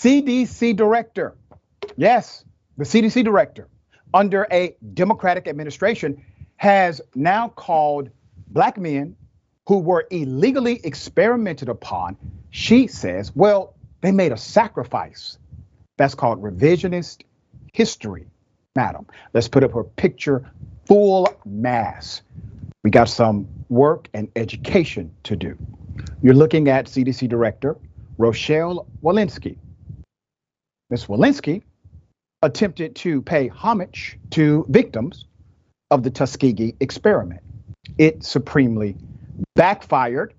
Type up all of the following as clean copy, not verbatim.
CDC director, yes, the CDC director, under a Democratic administration, has now called black men who were illegally experimented upon. She says, well, they made a sacrifice. That's called revisionist history, madam. Let's put up her picture, full mass. We got some work and education to do. You're looking at CDC Director Rochelle Walensky. Ms. Walensky attempted to pay homage to victims of the Tuskegee Experiment. It supremely backfired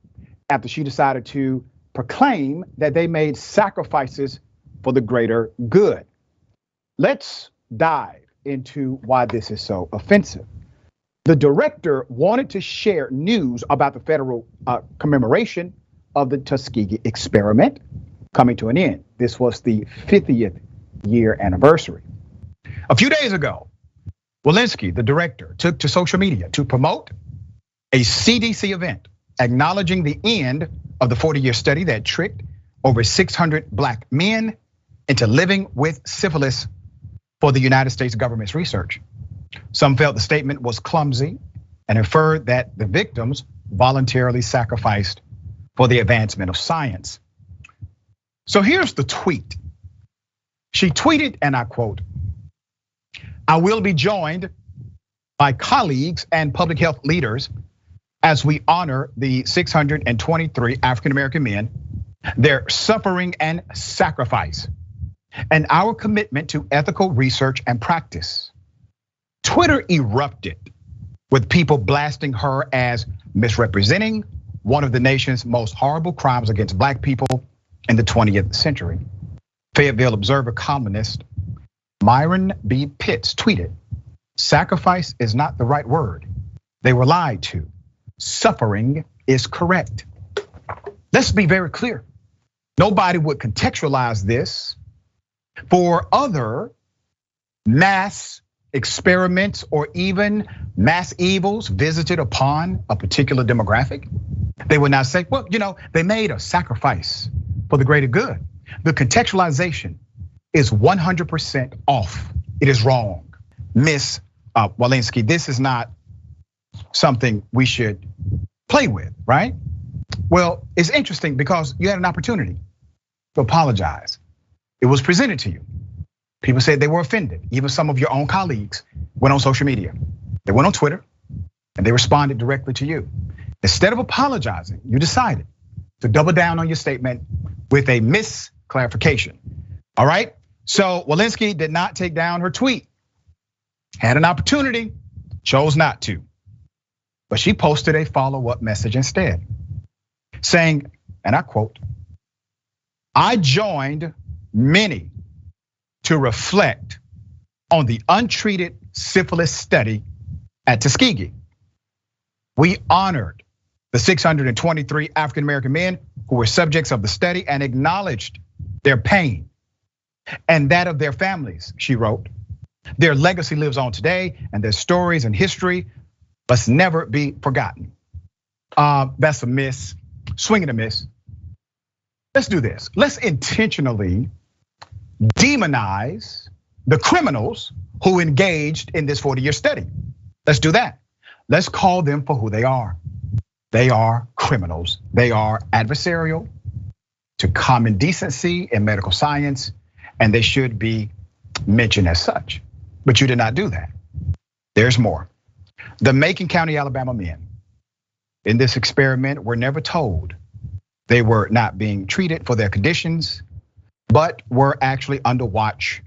after she decided to proclaim that they made sacrifices for the greater good. Let's dive into why this is so offensive. The director wanted to share news about the federal commemoration of the Tuskegee Experiment coming to an end. This was the 50th year anniversary. A few days ago, Walensky, the director, took to social media to promote a CDC event acknowledging the end of the 40-year study that tricked over 600 black men into living with syphilis for the United States government's research. Some felt the statement was clumsy and inferred that the victims voluntarily sacrificed for the advancement of science. So here's the tweet. She tweeted, and I quote, "I will be joined by colleagues and public health leaders as we honor the 623 African-American men, their suffering and sacrifice, and our commitment to ethical research and practice." Twitter erupted with people blasting her as misrepresenting one of the nation's most horrible crimes against black people in the 20th century. Fayetteville Observer columnist Myron B. Pitts tweeted, "Sacrifice is not the right word. They were lied to. Suffering is correct." Let's be very clear. Nobody would contextualize this for other mass experiments or even mass evils visited upon a particular demographic. They would not say, well, they made a sacrifice for the greater good. The contextualization is 100% off. It is wrong. Miss Walensky, this is not something we should play with, right? Well, it's interesting because you had an opportunity to apologize. It was presented to you. People said they were offended. Even some of your own colleagues went on social media. They went on Twitter and they responded directly to you. Instead of apologizing, you decided to double down on your statement with a misclarification. All right, so Walensky did not take down her tweet. Had an opportunity, chose not to. But she posted a follow-up message instead, saying, and I quote, "I joined many to reflect on the untreated syphilis study at Tuskegee. We honored the 623 African-American men who were subjects of the study and acknowledged their pain and that of their families," she wrote. "Their legacy lives on today and their stories and history must never be forgotten." That's a miss, swing and a miss. Let's do this. Let's intentionally demonize the criminals who engaged in this 40-year study. Let's do that. Let's call them for who they are. They are criminals. They are adversarial to common decency in medical science, and they should be mentioned as such. But you did not do that. There's more. The Macon County, Alabama men in this experiment were never told they were not being treated for their conditions, but were actually under watch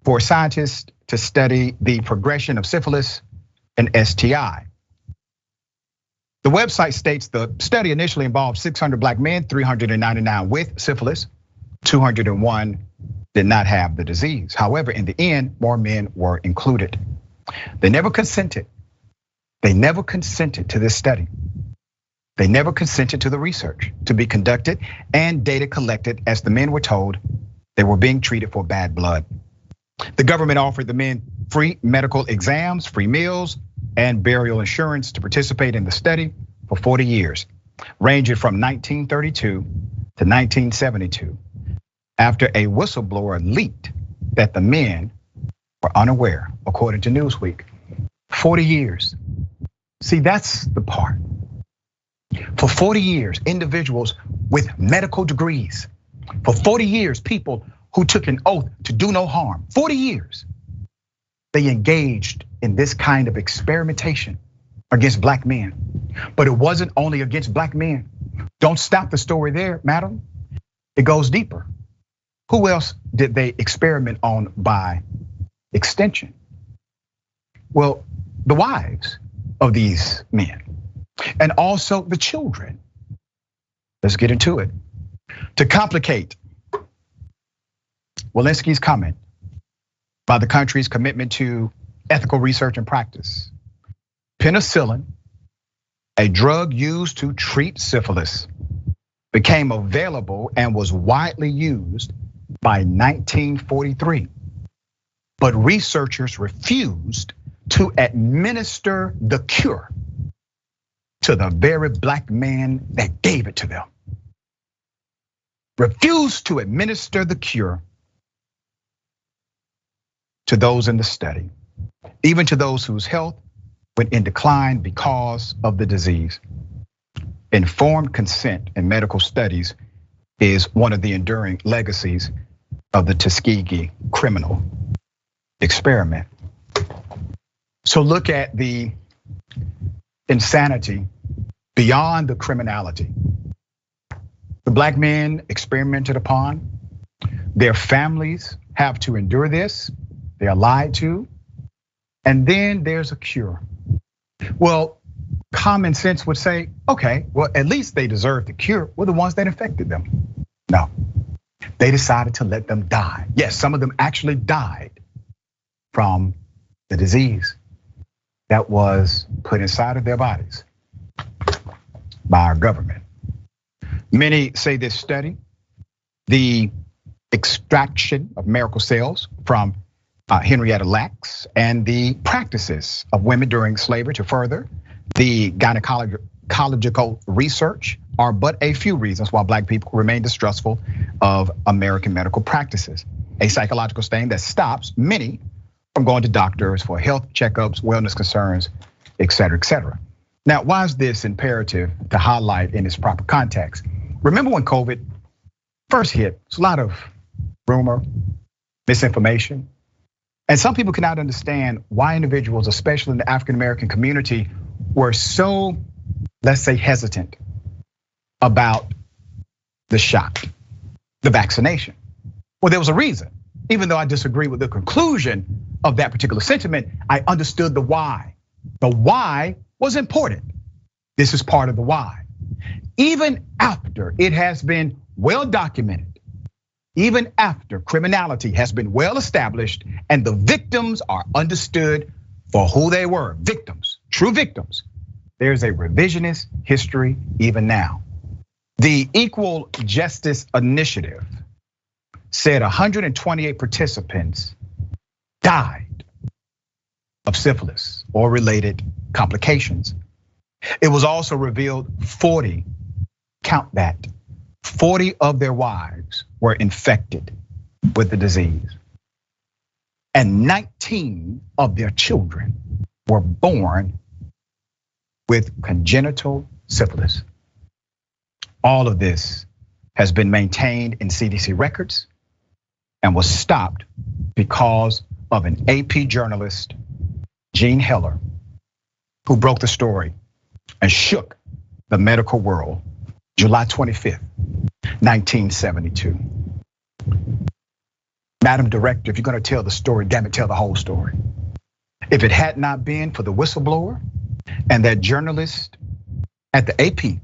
for scientists to study the progression of syphilis and STI. The website states the study initially involved 600 black men, 399 with syphilis, 201 did not have the disease. However, in the end, more men were included. They never consented. They never consented to this study. They never consented to the research to be conducted and data collected as the men were told they were being treated for bad blood. The government offered the men free medical exams, free meals, and burial insurance to participate in the study for 40 years, ranging from 1932 to 1972. after a whistleblower leaked that the men were unaware, according to Newsweek. 40 years. See, that's the part. For 40 years, individuals with medical degrees, for 40 years, people who took an oath to do no harm, 40 years, they engaged in this kind of experimentation against black men. But it wasn't only against black men. Don't stop the story there, madam. It goes deeper. Who else did they experiment on by extension? Well, the wives of these men, and also the children. Let's get into it. To complicate Walensky's comment about the country's commitment to ethical research and practice, penicillin, a drug used to treat syphilis, became available and was widely used by 1943. But researchers refused to administer the cure to the very black man that gave it to them. Refused to administer the cure to those in the study, even to those whose health went in decline because of the disease. Informed consent in medical studies is one of the enduring legacies of the Tuskegee criminal experiment. So look at the insanity beyond the criminality. The black men experimented upon, their families have to endure this, they are lied to, and then there's a cure. Well, common sense would say, okay, well, at least they deserve the cure. We're the ones that infected them. No, they decided to let them die. Yes, some of them actually died from the disease that was put inside of their bodies by our government. Many say this study, the extraction of miracle cells from Henrietta Lacks and the practices of women during slavery to further the gynecological research are but a few reasons why black people remain distrustful of American medical practices. A psychological stain that stops many from going to doctors for health checkups, wellness concerns, et cetera, et cetera. Now, why is this imperative to highlight in its proper context? Remember when COVID first hit, there's a lot of rumor, misinformation. And some people cannot understand why individuals, especially in the African-American community, were so, let's say, hesitant about the shot, the vaccination. Well, there was a reason. Even though I disagree with the conclusion of that particular sentiment, I understood the why. The why was important. This is part of the why. Even after it has been well documented, even after criminality has been well established and the victims are understood for who they were, victims, true victims, there's a revisionist history even now. The Equal Justice Initiative said 128 participants died of syphilis or related complications. It was also revealed 40, count that, 40 of their wives were infected with the disease. And 19 of their children were born with congenital syphilis. All of this has been maintained in CDC records and was stopped because of an AP journalist, Gene Heller, who broke the story and shook the medical world, July 25th, 1972. Madam Director, if you're gonna tell the story, damn it, tell the whole story. If it had not been for the whistleblower and that journalist at the AP,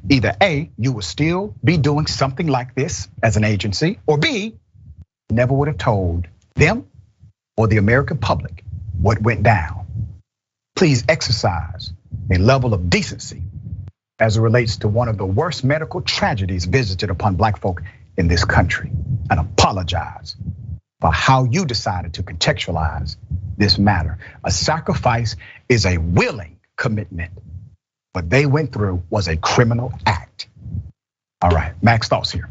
either A, you would still be doing something like this as an agency, or B, never would have told them or the American public what went down. Please exercise a level of decency as it relates to one of the worst medical tragedies visited upon black folk in this country, and apologize for how you decided to contextualize this matter. A sacrifice is a willing commitment. What they went through was a criminal act. All right, Max, thoughts here.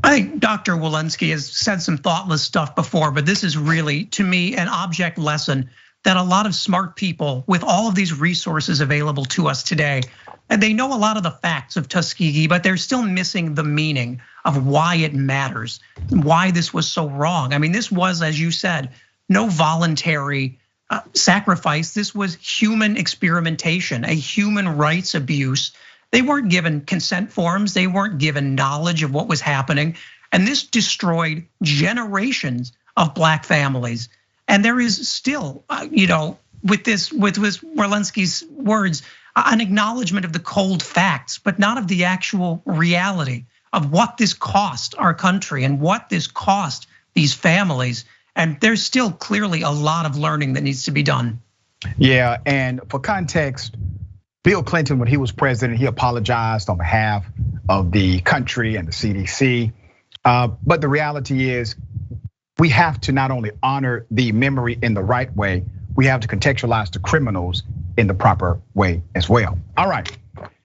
I think Dr. Walensky has said some thoughtless stuff before, but this is really, to me, an object lesson that a lot of smart people with all of these resources available to us today, and they know a lot of the facts of Tuskegee, but they're still missing the meaning of why it matters, why this was so wrong. I mean, this was, as you said, no voluntary sacrifice. This was human experimentation, a human rights abuse. They weren't given consent forms. They weren't given knowledge of what was happening. And this destroyed generations of Black families. And there is still, with Walensky's words, an acknowledgement of the cold facts, but not of the actual reality of what this cost our country and what this cost these families. And there's still clearly a lot of learning that needs to be done. Yeah, and for context, Bill Clinton, when he was president, he apologized on behalf of the country and the CDC. But the reality is, we have to not only honor the memory in the right way, we have to contextualize the criminals in the proper way as well. All right.